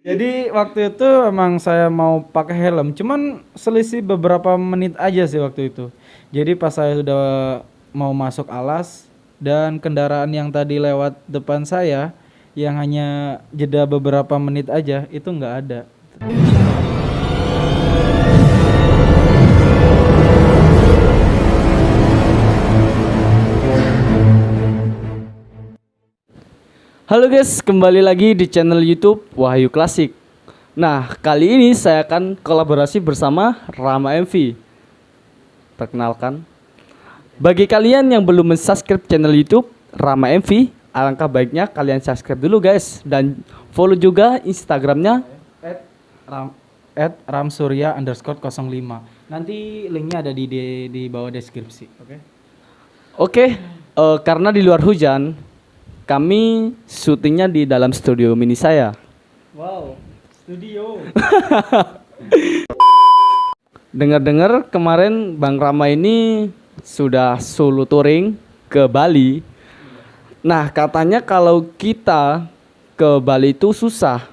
Jadi waktu itu emang saya mau pakai helm, cuman selisih beberapa menit aja sih waktu itu. Jadi pas saya sudah mau masuk alas dan kendaraan yang tadi lewat depan saya yang hanya jeda beberapa menit aja itu nggak ada. Halo guys, kembali lagi di channel YouTube Wahyu Klasik. Nah, kali ini saya akan kolaborasi bersama Rama MV. Perkenalkan, bagi kalian yang belum subscribe channel YouTube Rama MV, alangkah baiknya kalian subscribe dulu guys dan follow juga Instagramnya. Ram @ramsurya_05. Nanti linknya ada di bawah deskripsi. Oke, karena di luar hujan, kami syutingnya di dalam studio mini saya. Wow, studio. Dengar-dengar kemarin Bang Rama ini sudah solo touring ke Bali. Nah, katanya kalau kita ke Bali itu susah.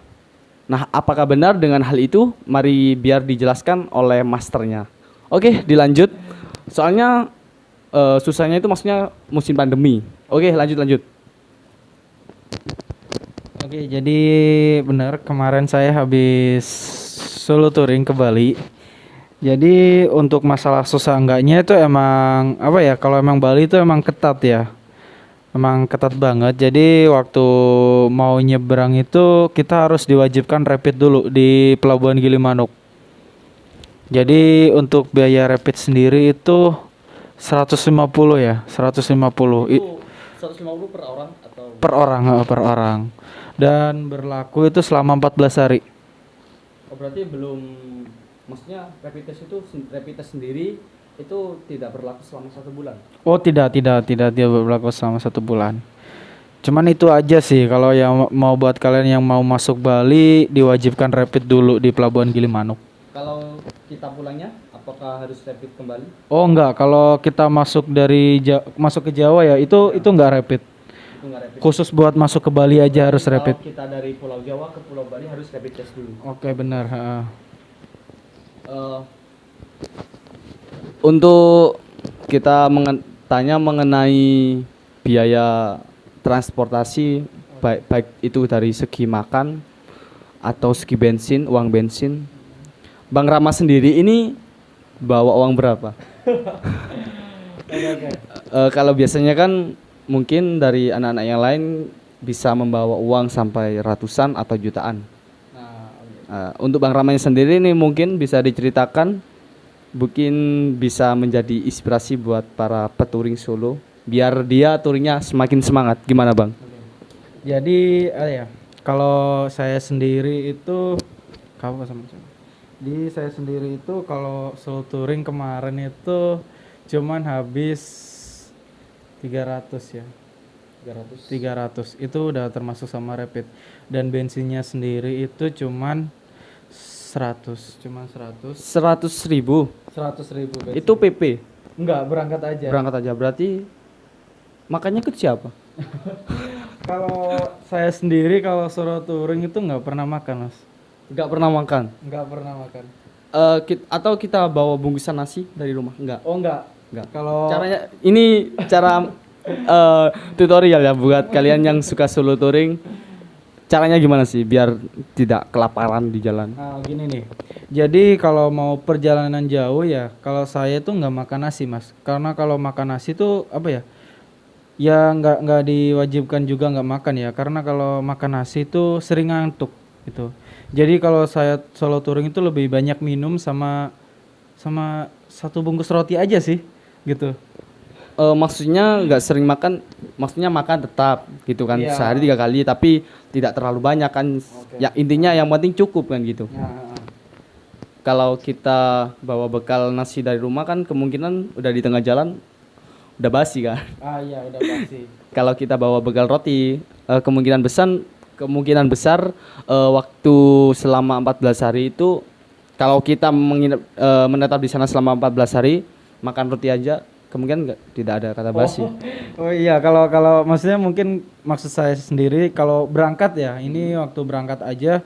Nah, apakah benar dengan hal itu? Mari biar dijelaskan oleh masternya. Oke, dilanjut. Soalnya susahnya itu maksudnya musim pandemi. Oke, lanjut. Oke, jadi benar kemarin saya habis solo touring ke Bali. Jadi untuk masalah susah enggaknya itu emang apa ya? Kalau emang Bali itu emang ketat ya. Emang ketat banget. Jadi waktu mau nyebrang itu kita harus diwajibkan rapid dulu di Pelabuhan Gilimanuk. Jadi untuk biaya rapid sendiri itu 150 ya, 150 Itu 150 per orang atau per orang. Dan berlaku itu selama 14 hari. berarti belum, maksudnya rapid test sendiri itu tidak berlaku selama 1 bulan. Oh tidak dia berlaku selama 1 bulan. Cuman itu aja sih kalau yang mau buat kalian yang mau masuk Bali diwajibkan rapid dulu di Pelabuhan Gilimanuk. Kalau kita pulangnya apakah harus rapid kembali? Oh enggak, kalau kita masuk masuk ke Jawa ya itu enggak rapid. Itu nggak rapid. Khusus buat masuk ke Bali aja harus rapid. Kalau kita dari Pulau Jawa ke Pulau Bali harus rapid test dulu. Oke benar. Untuk kita tanya mengenai biaya transportasi, baik itu dari segi makan atau segi bensin, uang bensin. Bang Rama sendiri ini bawa uang berapa? Kalau biasanya kan mungkin dari anak-anak yang lain bisa membawa uang sampai ratusan atau jutaan. Untuk Bang Ramanya sendiri ini mungkin bisa diceritakan, mungkin bisa menjadi inspirasi buat para peturing solo, biar dia touringnya semakin semangat. Gimana Bang? Jadi kalau saya sendiri itu saya sendiri itu kalau solo touring kemarin itu cuman habis 300 ya. 300 itu udah termasuk sama rapid, dan bensinnya sendiri itu cuman 100 100.000 bensin. itu PP? Enggak, berangkat aja. Berarti makanya ke siapa? Kalau saya sendiri kalau solo touring itu nggak pernah makan, Mas. Nggak pernah makan? Nggak pernah makan. Atau kita bawa bungkusan nasi dari rumah? Enggak. Oh enggak. Kalau Caranya ini cara tutorial ya buat kalian yang suka solo touring. Caranya gimana sih biar tidak kelaparan di jalan? Nah, gini nih. Jadi kalau mau perjalanan jauh ya, kalau saya tuh nggak makan nasi, Mas. Karena kalau makan nasi tuh apa ya? Ya nggak diwajibkan juga nggak makan ya. Karena kalau makan nasi tuh sering ngantuk gitu. Jadi kalau saya solo touring itu lebih banyak minum sama satu bungkus roti aja sih, gitu. Maksudnya nggak sering makan, maksudnya makan tetap gitu kan, Iya. sehari 3 kali tapi tidak terlalu banyak kan. Ya intinya yang penting cukup kan gitu. Kalau kita bawa bekal nasi dari rumah kan kemungkinan udah di tengah jalan udah basi kan. Iya udah pasti. Kalau kita bawa bekal roti, kemungkinan besar waktu selama 14 hari itu, kalau kita menetap di sana selama 14 hari makan roti aja kemungkinan tidak ada kata basi. Oh iya, kalau maksudnya mungkin maksud saya sendiri kalau berangkat ya, ini waktu berangkat aja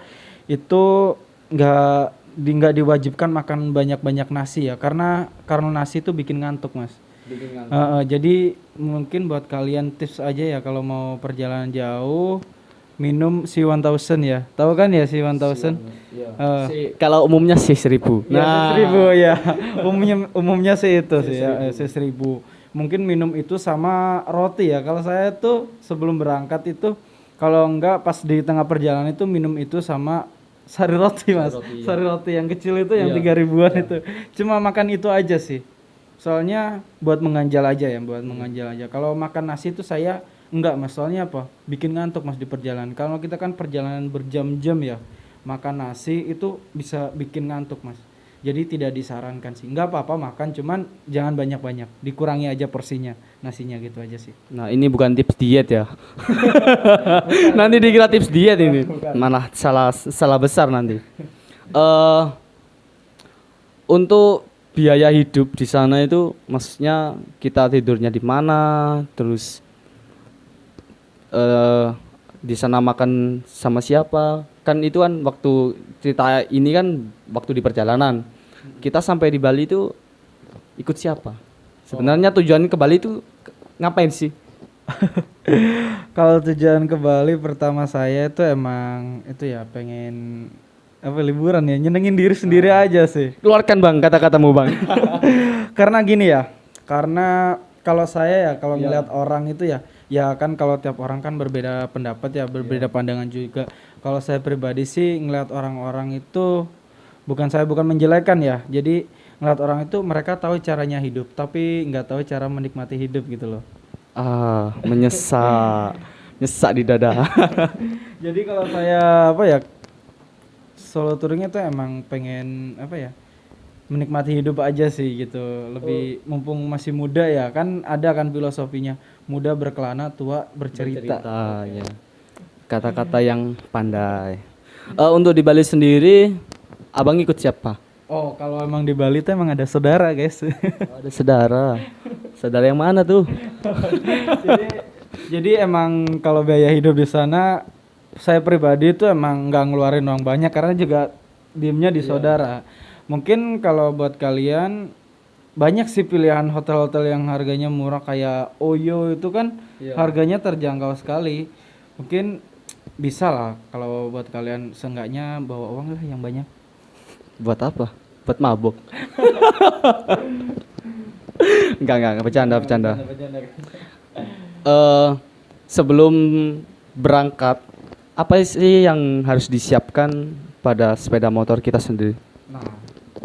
itu nggak diwajibkan makan banyak-banyak nasi ya, karena nasi itu bikin ngantuk mas. Jadi mungkin buat kalian tips aja ya kalau mau perjalanan jauh, minum si 1000 ya, tahu kan ya si 1000? Kalau umumnya sih 1000. Nah, 1000 ya. Umumnya sih itu sih ya, 1000. Mungkin minum itu sama roti ya. Kalau saya tuh sebelum berangkat itu, kalau enggak pas di tengah perjalanan itu minum itu sama sari roti mas. Sari roti yang kecil itu yang 3000-an itu. Cuma makan itu aja sih. Soalnya buat menganjal aja ya, buat menganjal aja. Kalau makan nasi itu saya enggak mas. Soalnya apa? Bikin ngantuk mas di perjalanan. Kalau kita kan perjalanan berjam-jam ya, makan nasi itu bisa bikin ngantuk mas. Jadi tidak disarankan sih. Enggak apa-apa makan, cuman jangan banyak-banyak. Dikurangi aja porsinya, nasinya gitu aja sih. Nah, ini bukan tips diet ya. Nanti dikira tips diet ini. Malah salah besar nanti. Untuk biaya hidup di sana itu maksudnya kita tidurnya di mana, terus di sana makan sama siapa? Kan itu kan waktu cerita ini kan waktu di perjalanan. Kita sampai di Bali itu ikut siapa? Sebenarnya tujuan ke Bali itu ngapain sih? Kalau tujuan ke Bali pertama saya itu emang itu ya pengen liburan ya, nyenengin diri sendiri aja sih. Keluarkan Bang kata-katamu Bang. Karena gini ya, karena kalau saya ya kalau ngeliat orang itu ya kan kalau tiap orang kan berbeda pendapat ya, berbeda pandangan juga. Kalau saya pribadi sih ngeliat orang-orang itu saya bukan menjelekan ya. Jadi ngeliat orang itu mereka tahu caranya hidup, tapi nggak tahu cara menikmati hidup gitu loh. Nyesak di dada. Jadi kalau saya solo touringnya tuh emang pengen menikmati hidup aja sih gitu. Lebih mumpung masih muda ya, kan ada kan filosofinya, muda berkelana, tua bercerita. Ya. Kata-kata yang pandai. Untuk di Bali sendiri, abang ikut siapa? Oh, kalau emang di Bali tuh emang ada saudara guys. Ada saudara. Saudara yang mana tuh? jadi emang kalau biaya hidup di sana, saya pribadi tuh emang nggak ngeluarin uang banyak karena juga diemnya di saudara. Mungkin kalau buat kalian banyak sih pilihan hotel-hotel yang harganya murah kayak Oyo itu kan harganya terjangkau sekali. Mungkin bisa lah kalau buat kalian, seenggaknya bawa uang lah yang banyak. Buat apa? Buat mabuk. Enggak, bercanda. Sebelum berangkat, apa sih yang harus disiapkan pada sepeda motor kita sendiri? Nah,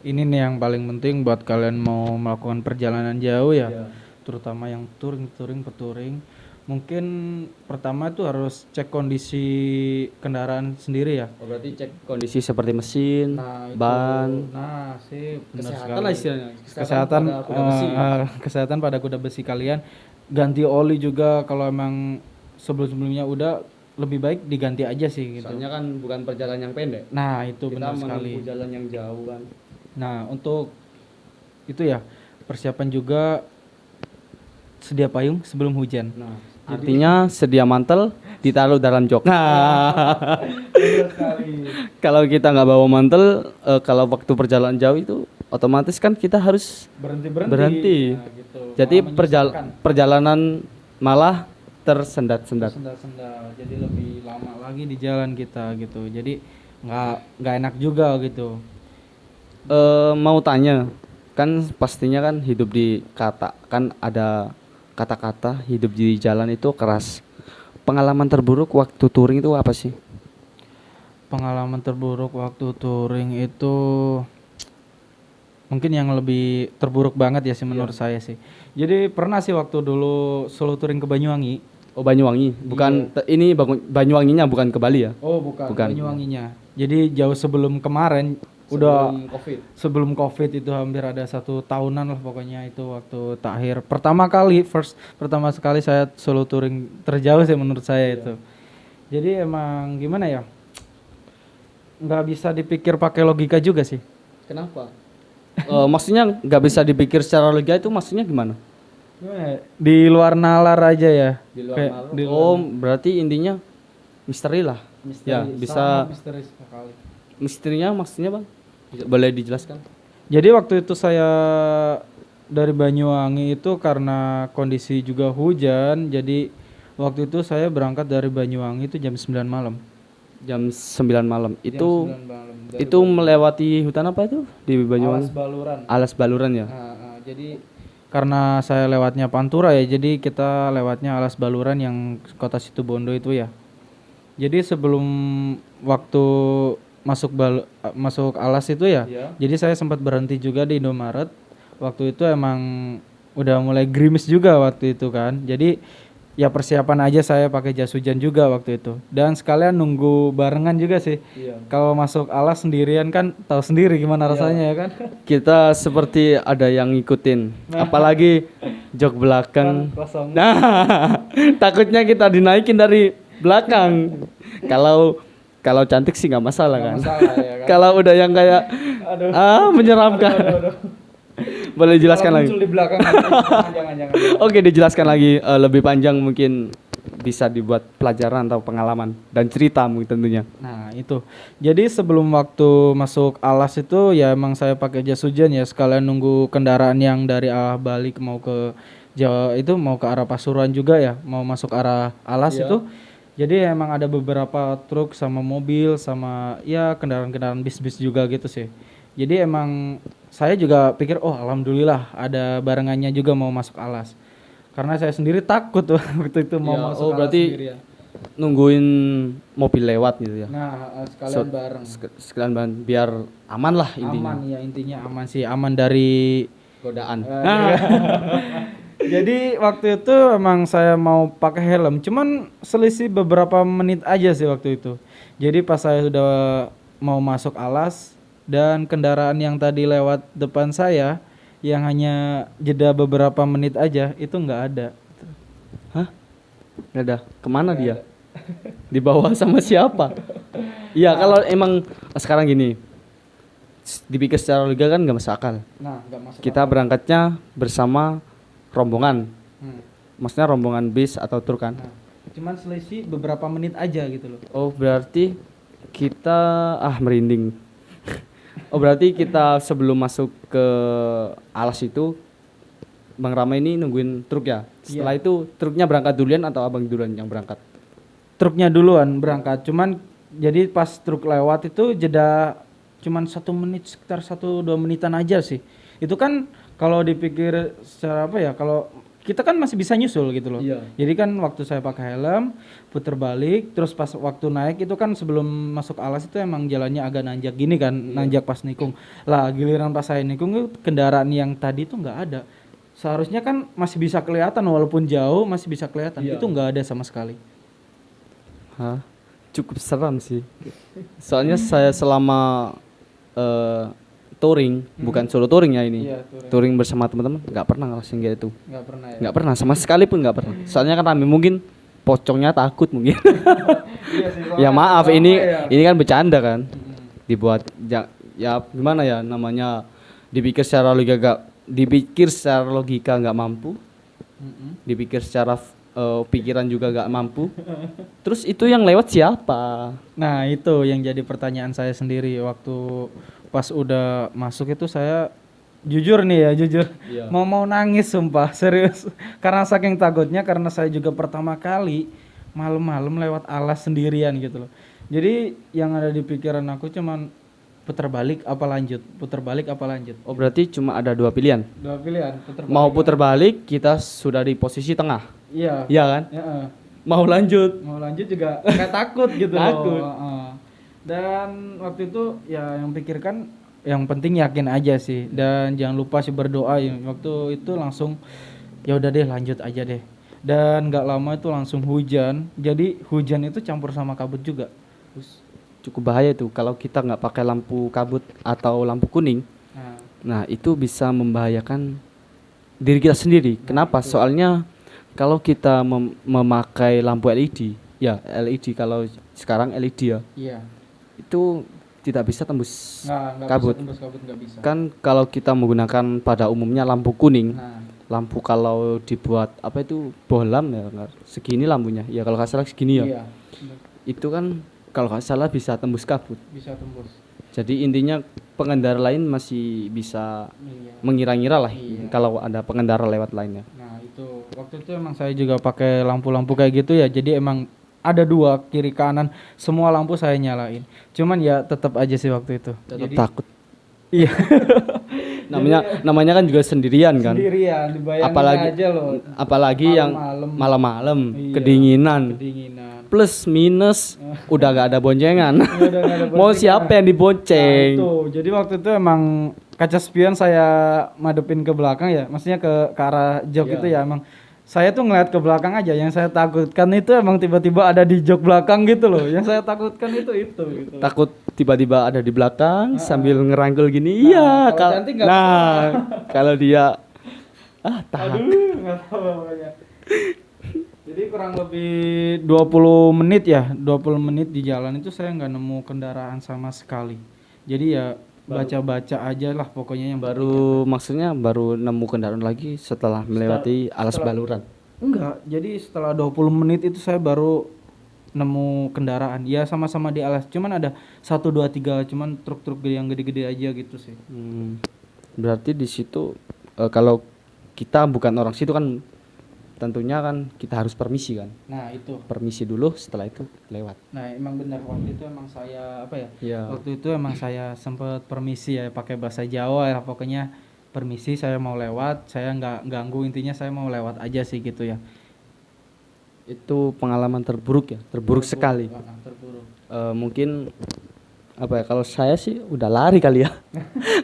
ini nih yang paling penting buat kalian mau melakukan perjalanan jauh ya, terutama yang touring. Mungkin pertama itu harus cek kondisi kendaraan sendiri ya. Oh, berarti cek kondisi seperti mesin, ban. Nah, sih benar Kesehatan sekali. lah istilahnya. Kesehatan pada kuda besi kalian. Ganti oli juga kalau emang sebelumnya udah, lebih baik diganti aja sih gitu. Soalnya kan bukan perjalanan yang pendek. Nah, itu benar sekali. Kita jalan yang jauh kan. Nah, untuk itu ya, persiapan juga sedia payung sebelum hujan. Nah, artinya sedia mantel ditaruh dalam jok. Nah, kalau kita nggak bawa mantel, kalau waktu perjalanan jauh itu otomatis kan kita harus berhenti. Nah, gitu. Jadi perjalanan malah tersendat-sendat. Jadi lebih lama lagi di jalan kita gitu. Jadi nggak enak juga gitu. Mau tanya, kan pastinya kan hidup di kan ada kata-kata hidup di jalan itu keras. Pengalaman terburuk waktu touring itu apa sih? Pengalaman terburuk waktu touring itu mungkin yang lebih terburuk banget ya sih menurut saya sih. Jadi pernah sih waktu dulu solo touring ke Banyuwangi. Oh, Banyuwangi. Bukan ini Banyuwanginya bukan ke Bali ya? Oh, bukan. Banyuwanginya. Jadi jauh sebelum kemarin, sebelum COVID itu hampir ada 1 tahunan lah pokoknya, itu waktu pertama sekali saya solo touring terjauh sih menurut saya itu. Jadi emang gimana ya, nggak bisa dipikir pakai logika juga sih. Kenapa? Maksudnya nggak bisa dipikir secara logika itu maksudnya gimana? Di luar nalar aja ya. Oh, berarti intinya misteri lah. Misteri, bisa misteri sekali. Misterinya maksudnya bang? Boleh dijelaskan? Jadi waktu itu saya dari Banyuwangi itu karena kondisi juga hujan, jadi waktu itu saya berangkat dari Banyuwangi itu jam 9 malam. Jam 9 malam. Itu 9 malam itu melewati hutan apa itu di Alas Banyuwangi? Baluran. Alas Baluran ya. Jadi karena saya lewatnya Pantura ya, jadi kita lewatnya Alas Baluran yang kota Situbondo itu ya. Jadi sebelum waktu masuk Alas itu ya, jadi saya sempat berhenti juga di Indomaret. Waktu itu emang udah mulai gerimis juga waktu itu kan. Jadi ya persiapan aja saya pakai jas hujan juga waktu itu. Dan sekalian nunggu barengan juga sih. Kalau masuk Alas sendirian kan tahu sendiri gimana rasanya ya kan. Kita seperti ada yang ngikutin. Apalagi jok belakang. Kosong. Nah, takutnya kita dinaikin dari belakang. Kalau cantik sih nggak masalah kan. Masalah ya kan. Kalau udah yang kayak menyeramkan. Boleh dijelaskan Kalau lagi? muncul di belakang jangan. Oke, dijelaskan lagi lebih panjang mungkin bisa dibuat pelajaran atau pengalaman dan cerita mungkin tentunya. Nah itu, jadi sebelum waktu masuk Alas itu ya emang saya pakai jas hujan ya sekalian nunggu kendaraan yang dari arah Bali mau ke Jawa itu mau ke arah Pasuruan juga ya mau masuk arah Alas itu. Jadi emang ada beberapa truk sama mobil sama ya kendaraan-kendaraan bis-bis juga gitu sih. Jadi emang saya juga pikir oh alhamdulillah ada barengannya juga mau masuk Alas. Karena saya sendiri takut waktu itu mau masuk Alas berarti sendirian. nungguin mobil lewat gitu ya. Nah, sekalian bareng. Sekalian bareng biar aman lah intinya. Aman ya intinya aman sih, aman dari Godaan. Jadi waktu itu emang saya mau pakai helm, cuman selisih beberapa menit aja sih waktu itu. Jadi pas saya sudah mau masuk Alas dan kendaraan yang tadi lewat depan saya yang hanya jeda beberapa menit aja itu nggak ada. Hah? Nggak ada. Kemana dia? Dibawa sama siapa? Iya kalau emang sekarang gini, dipikir secara logika kan nggak masuk akal. Nah, nggak masuk. Kita berangkatnya bersama rombongan, maksudnya rombongan bis atau truk kan? Nah, cuman selisih beberapa menit aja gitu loh. Oh berarti kita merinding. Oh berarti kita sebelum masuk ke Alas itu Bang Rama ini nungguin truk ya? Setelah itu truknya berangkat duluan atau abang duluan yang berangkat? Truknya duluan berangkat, cuman jadi pas truk lewat itu jeda cuman 1 menit sekitar 1-2 menitan aja sih. Itu kan kalau dipikir secara apa ya, kalau kita kan masih bisa nyusul gitu loh. Jadi kan waktu saya pakai helm, puter balik, terus pas waktu naik itu kan sebelum masuk Alas itu emang jalannya agak nanjak gini kan, nanjak pas nikung. Lah giliran pas saya nikung itu kendaraan yang tadi tuh nggak ada. Seharusnya kan masih bisa kelihatan walaupun jauh masih bisa kelihatan. Itu nggak ada sama sekali. Hah? Cukup seram sih. Soalnya saya selama touring, bukan solo touring ya ini. Touring bersama teman-teman nggak pernah ngerasain kayak itu. Nggak pernah ya. Nggak pernah sama sekali pun nggak pernah. Soalnya kan rame mungkin pocongnya takut mungkin. Iya sih, Ya maaf sama ini ya. kan bercanda kan. Dibuat ya gimana ya namanya dipikir secara logika nggak mampu. Dipikir secara pikiran juga nggak mampu. Terus itu yang lewat siapa? Nah itu yang jadi pertanyaan saya sendiri waktu pas udah masuk itu saya jujur nih ya mau nangis sumpah serius karena saking takutnya karena saya juga pertama kali malam-malam lewat Alas sendirian gitu loh. Jadi yang ada di pikiran aku cuman putar balik apa lanjut. Oh berarti cuma ada dua pilihan. Mau putar balik kita sudah di posisi tengah. Iya kan? Mau lanjut juga kayak takut gitu Takut. loh. Dan waktu itu ya yang pikirkan yang penting yakin aja sih dan jangan lupa sih berdoa ya. Waktu itu langsung ya udah deh lanjut aja deh. Dan nggak lama itu langsung hujan. Jadi hujan itu campur sama kabut juga. Cukup bahaya tuh kalau kita nggak pakai lampu kabut atau lampu kuning. Nah itu bisa membahayakan diri kita sendiri. Kenapa? Soalnya kalau kita memakai lampu LED, ya LED kalau sekarang LED ya. Iya. Itu tidak bisa tembus Nggak kabut. bisa tembus kabut, nggak bisa. Kan kalau kita menggunakan pada umumnya lampu kuning, Nah, lampu kalau dibuat apa itu bohlam ya, segini lampunya. Ya kalau nggak salah segini ya. iya. Itu kan kalau nggak salah bisa tembus kabut. Bisa tembus. Jadi intinya pengendara lain masih bisa Iya. mengira-ngira lah Iya. kalau ada pengendara lewat lainnya. Nah itu waktu itu emang saya juga pakai lampu-lampu kayak gitu ya. Jadi emang ada dua kiri kanan, semua lampu saya nyalain. Cuman ya tetap aja sih waktu itu. Tetap Jadi takut. iya. Namanya kan juga sendirian kan. Sendirian, dibayangin Apalagi aja loh. apalagi yang Malam-malam. malam-malam Iya, kedinginan. Kedinginan. Plus minus udah gak ada boncengan. Udah nggak ada Mau boncengan. siapa yang Nah, dibonceng? itu. Jadi waktu itu emang kaca spion saya madepin ke belakang ya, maksudnya ke arah jok Iya. itu ya emang. Saya tuh ngeliat ke belakang aja, yang saya takutkan itu emang tiba-tiba ada di jok belakang gitu loh. Yang saya takutkan itu gitu. Takut tiba-tiba ada di belakang sambil ngerangkul gini. Nah, Iya, kalau cantik nggak kalau dia tahan. Aduh, nggak tahu pokoknya. Jadi kurang lebih 20 menit ya, 20 menit di jalan itu saya nggak nemu kendaraan sama sekali. Jadi ya baca-baca aja lah pokoknya yang Maksudnya baru nemu kendaraan lagi setelah melewati alas baluran. enggak. Jadi setelah 20 menit itu saya baru nemu kendaraan. Ya sama-sama di alas, cuman ada 1 2 3 cuman truk-truk yang gede-gede aja gitu sih. Berarti di situ kalau kita bukan orang situ kan tentunya kan kita harus permisi kan. Nah, itu. Permisi dulu setelah itu lewat. Nah, emang benar waktu itu emang saya apa ya? Iya. Waktu itu emang saya sempat permisi ya pakai bahasa Jawa ya pokoknya permisi saya mau lewat, saya nggak ganggu intinya saya mau lewat aja sih gitu ya. Itu pengalaman terburuk ya, terburuk sekali. Terburuk. Mungkin apa ya, kalau saya sih udah lari kali ya.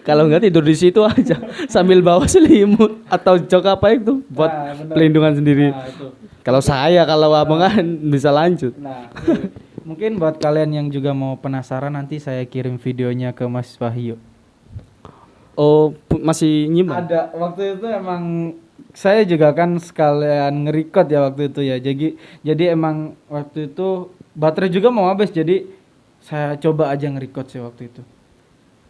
Kalau nggak tidur di situ aja sambil bawa selimut atau jok apa itu buat Nah, bener. pelindungan sendiri. Nah, itu. Kalau abang kan bisa lanjut. Nah, mungkin buat kalian yang juga mau penasaran nanti saya kirim videonya ke Mas Wahyu. Oh, masih nyimak? Ada waktu itu emang saya juga kan sekalian nge-record ya waktu itu ya. Jadi emang waktu itu baterai juga mau habis jadi saya coba aja nge-record sih waktu itu.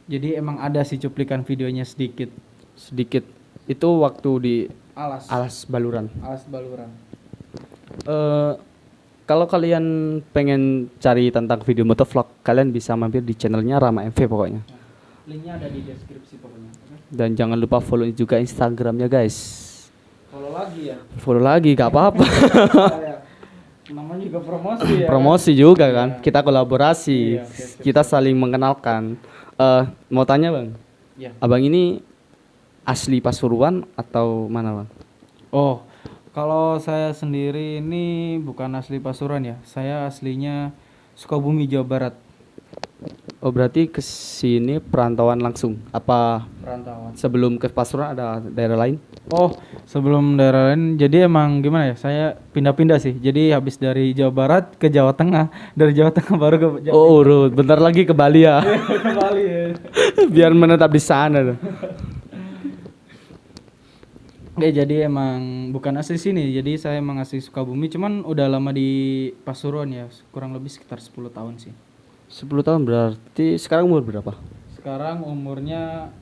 Jadi emang ada sih cuplikan videonya sedikit. Sedikit. Itu waktu di Alas baluran. baluran. Kalau kalian pengen cari tentang video motovlog, kalian bisa mampir di channelnya Rama MV pokoknya. Nah, linknya ada di deskripsi pokoknya. Dan jangan lupa follow juga Instagramnya guys. Follow lagi ya. Follow lagi, gak apa-apa. Namanya juga promosi ya. Promosi juga kan, kita kolaborasi, Iya, oke. kita saling mengenalkan. Mau tanya bang, Ya. abang ini asli Pasuruan atau mana bang? Oh, kalau saya sendiri ini bukan asli Pasuruan ya. Saya aslinya Sukabumi, Jawa Barat. Oh berarti ke sini perantauan langsung? Apa Perantauan. sebelum ke Pasuruan ada daerah lain? Oh, sebelum daerah lain, jadi emang gimana ya? Saya pindah-pindah sih. Jadi habis dari Jawa Barat ke Jawa Tengah, dari Jawa Tengah baru ke Jawa Oh urut, bentar lagi ke Bali ya, ke Bali ya. biar menetap di sana. Jadi emang bukan asli sini. Jadi saya emang asli Sukabumi, cuman udah lama di Pasuruan ya, kurang lebih sekitar 10 tahun sih. 10 tahun berarti sekarang umur berapa? Sekarang umurnya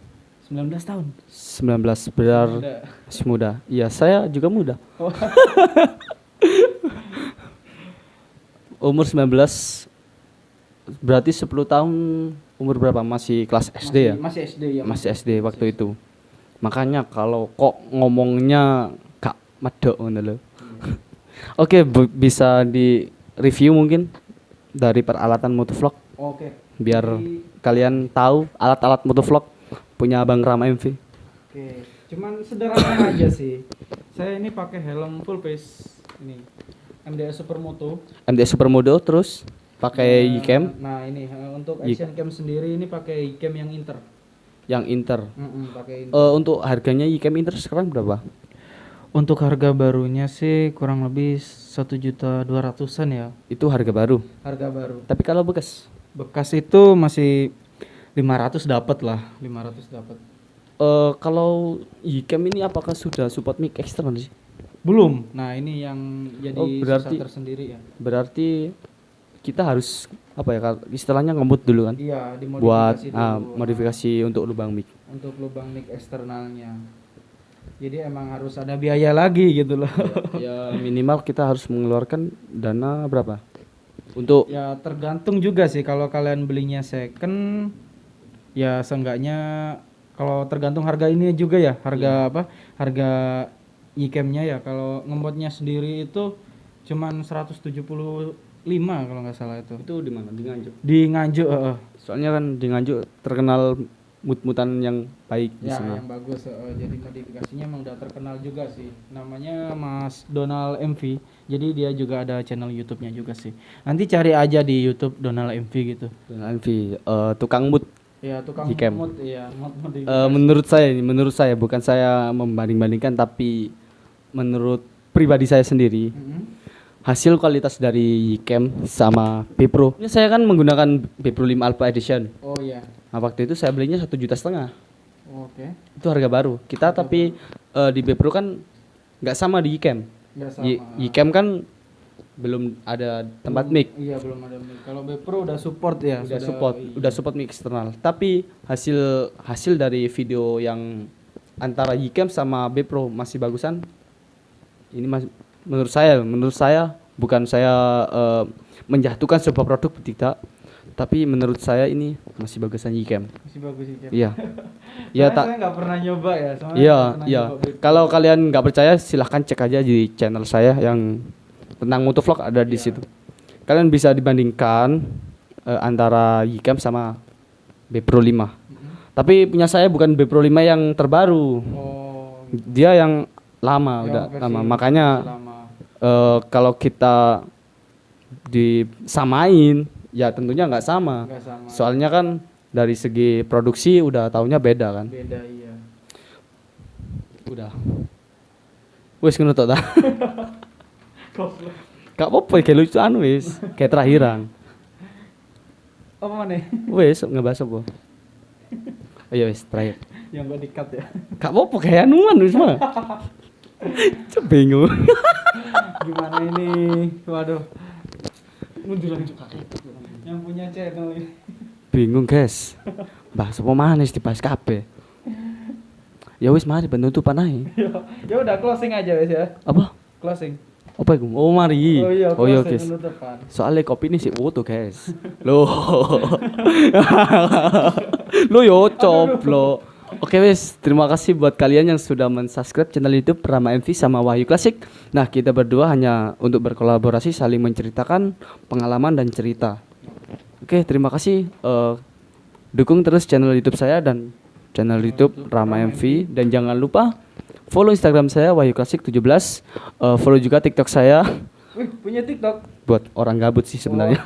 19 tahun. 19 Udah. masih muda. Iya saya juga muda. Oh. Umur 19 berarti 10 tahun umur berapa? Masih kelas SD ya? Masih SD ya. Masih SD waktu itu. Makanya kalau kok ngomongnya gak medok ngono lho. Oke, bisa di review mungkin dari peralatan motovlog Oke. biar Jadi, kalian tahu alat-alat motovlog punya Bang Rama MV. oke. Cuman sederhana aja sih. Saya ini pakai helm full face ini. MDS Supermoto. MDS Supermoto terus pakai Yicam Nah, ini untuk action cam sendiri ini pakai Yicam yang Inter. yang Inter. Pakai Inter. Untuk harganya Yicam Inter sekarang berapa? Untuk harga barunya sih kurang lebih 1.200.000-an ya. Itu harga baru. Harga baru. Tapi kalau bekas Bekas itu masih 500 dapat lah, 500 dapat. kalau Yicam ini apakah sudah support mic eksternal sih? Belum. Nah, ini yang jadi berarti- susah tersendiri ya. Berarti kita harus apa ya istilahnya ngemut dulu kan? Iya, Buat dimodifikasi dulu. modifikasi untuk lubang mic. Untuk lubang mic eksternalnya. Jadi emang harus ada biaya lagi gitu loh. Ya minimal kita harus mengeluarkan dana berapa? Untuk Ya tergantung juga sih kalau kalian belinya second ya seenggaknya kalau tergantung harga ini juga ya, harga apa? Harga iCam-nya ya. Kalau ngemotnya sendiri itu cuman 175 kalau nggak salah itu. di mana? Di Nganjuk. Di Nganjuk, heeh. Soalnya kan di Nganjuk terkenal mut-mutan yang baik di Ya, sana. yang bagus. Jadi modifikasinya emang udah terkenal juga sih. Namanya Mas Donald MV. Jadi dia juga ada channel YouTube-nya juga sih. Nanti cari aja di YouTube Donald MV gitu. Dan Alfi, tukang mut. Ya, tukang Ikem. mod, iya, mod modifikasi. Menurut saya bukan saya membanding-bandingkan, tapi menurut pribadi saya sendiri, hasil kualitas dari Ycam sama Bepro. Ini saya kan menggunakan Bepro 5 Alpha Edition. Oh iya. Nah, waktu itu saya belinya 1,5 juta. Oke. Itu harga baru. Kita tapi di Bepro kan nggak sama di Ycam. Nggak sama. Ycam kan belum ada tempat mic. Iya, belum ada mic. Kalau Bepro udah support ya, Udah support mic eksternal. Tapi hasil dari video yang antara Ycam sama Bepro masih bagusan. Ini menurut saya bukan saya menjatuhkan sebuah produk, tidak. Tapi menurut saya ini masih bagusan Ycam. masih bagus sih. Iya. Iya, Iya, saya nggak pernah nyoba ya. Soalnya Iya, nggak pernah iya. nyoba Bepro. Kalau kalian nggak percaya, silahkan cek aja di channel saya yang tentang motovlog, ada di situ. Kalian bisa dibandingkan antara Ycam sama Bepro 5. Tapi punya saya bukan Bepro 5 yang terbaru. Oh, Dia yang lama, yang udah versi- lama. Makanya versi lama. kalau kita disamain, ya tentunya nggak sama. Nggak sama. Soalnya kan dari segi produksi udah taunya beda kan. Beda, iya. Udah. Wes ngono tok ta. Gak apa-apa kayak lucuan wis, kayak terakhiran. Apa mana? Wes ngebahas apa? Ayo wes terakhir. Yang gak di-cut ya. Gak apa-apa kayak anuan wis mah. Cuk bingung. Gimana ini? Waduh. Mundur lanjut kakek. Yang punya channel ini. Bingung guys. Bahas apa mana sih dibahas kabeh. Ya wis mari penutupan ae. Ya udah closing aja wes ya. Apa? Closing. Apa itu? Oh mari. Oh iya, oke. closing penutupan. Soalnya kopi ini sih foto guys. Loh. Lo yo coplo. Oke wes, terima kasih buat kalian yang sudah mensubscribe channel YouTube Rama MV sama Wahyu Klasik. Nah, kita berdua hanya untuk berkolaborasi saling menceritakan pengalaman dan cerita. Oke, terima kasih. Dukung terus channel YouTube saya dan channel YouTube Rama MV, dan jangan lupa follow Instagram saya Wahyu Klasik 17. Follow juga TikTok saya. Wih, punya TikTok. Buat orang gabut sih sebenarnya.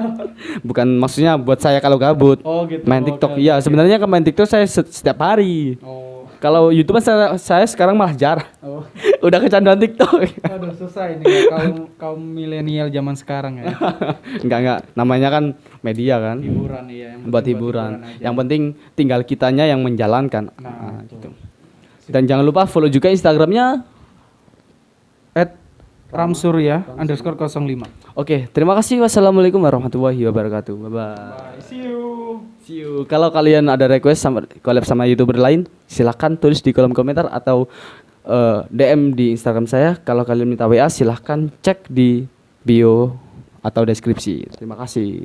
Bukan maksudnya buat saya kalau gabut. Oh gitu. Main TikTok. Iya, sebenarnya kan main TikTok saya setiap hari. Oh. Kalau YouTube saya sekarang malah jarang. Oh. Udah kecanduan TikTok. Aduh, susah ini ya kaum milenial zaman sekarang ya. Enggak. Namanya kan media kan. Hiburan iya. Yang Buat penting hiburan. aja. Yang penting tinggal kitanya yang menjalankan. Nah, Gitu. Dan jangan lupa follow juga Instagramnya. @ramsurya_05. Oke, terima kasih. Wassalamualaikum warahmatullahi wabarakatuh. Bye bye. Bye. See you. See you. Kalau kalian ada request sama collab sama YouTuber lain, silahkan tulis di kolom komentar atau DM di Instagram saya. Kalau kalian minta WA, silahkan cek di bio atau deskripsi. Terima kasih.